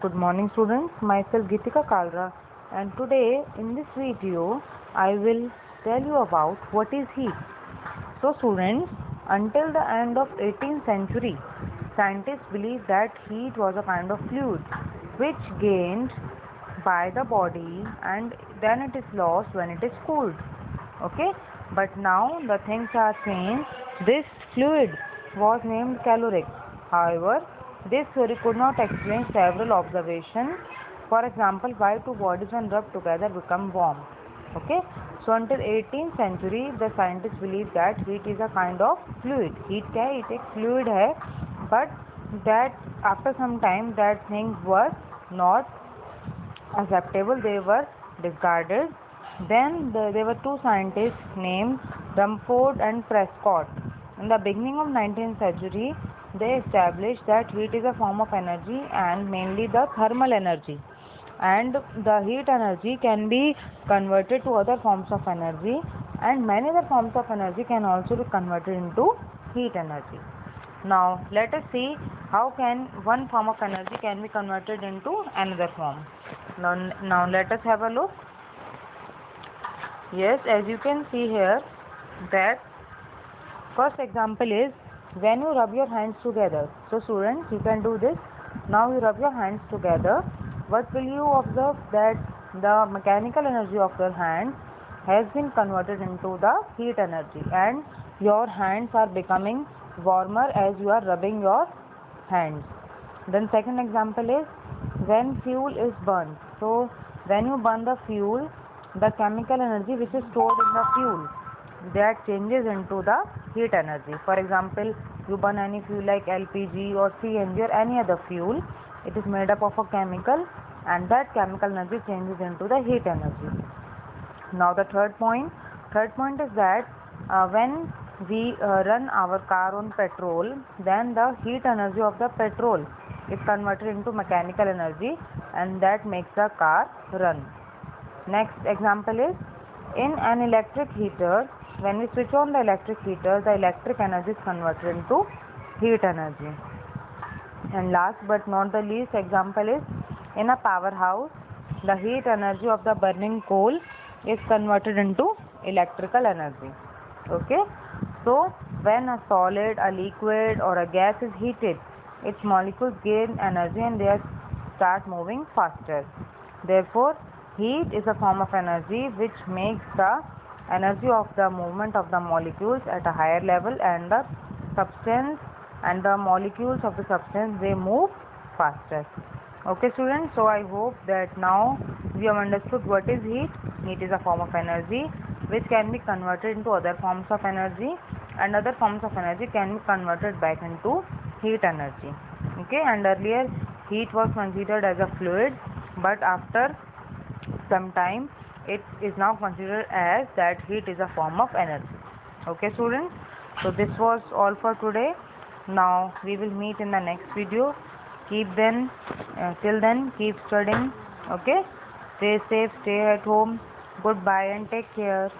Good morning students, myself Gitika Kalra, and today in this video I will tell you about what is heat. So students, until the end of 18th century, scientists believed that heat was a kind of fluid which gained by the body and then it is lost when it is cooled. Okay, but now the things are changed. This fluid was named caloric. However, this theory could not explain several observations. For example, why two bodies when rubbed together become warm. Okay, so until 18th century, the scientists believed that heat is a kind of fluid. Heat क्या है? It एक fluid है, but that after some time that things were not acceptable. They were discarded. Then there were two scientists named Rumford and Prescott. In the beginning of 19th century, they established that heat is a form of energy and mainly the thermal energy. And the heat energy can be converted to other forms of energy, and many other forms of energy can also be converted into heat energy. Now let us see how can one form of energy can be converted into another form. Now let us have a look. Yes, as you can see here, that first example is when you rub your hands together. So students, you can do this. Now you rub your hands together. What will you observe? That the mechanical energy of your hands has been converted into the heat energy, and your hands are becoming warmer as you are rubbing your hands. Then second example is when fuel is burned. So when you burn the fuel, the chemical energy which is stored in the fuel, that changes into the heat energy. For example, you burn any fuel like LPG or CNG or any other fuel, it is made up of a chemical, and that chemical energy changes into the heat energy. Now the third point is that when we run our car on petrol, then the heat energy of the petrol is converted into mechanical energy, and that makes the car run. Next example is in an electric heater. When we switch on the electric heater, the electric energy is converted into heat energy. And last but not the least example is in a powerhouse, the heat energy of the burning coal is converted into electrical energy. Okay, so when a solid, a liquid or a gas is heated, its molecules gain energy and they start moving faster. Therefore, heat is a form of energy which makes the energy of the movement of the molecules at a higher level, and the substance and the molecules of the substance, they move faster. Okay students, so I hope that now we have understood what is heat. Heat is a form of energy which can be converted into other forms of energy, and other forms of energy can be converted back into heat energy. Okay, and earlier heat was considered as a fluid, but after some time it is now considered as that heat is a form of energy. Okay students, so this was all for today. Now we will meet in the next video. Till then, keep studying. Okay, stay safe, stay at home. Goodbye and take care.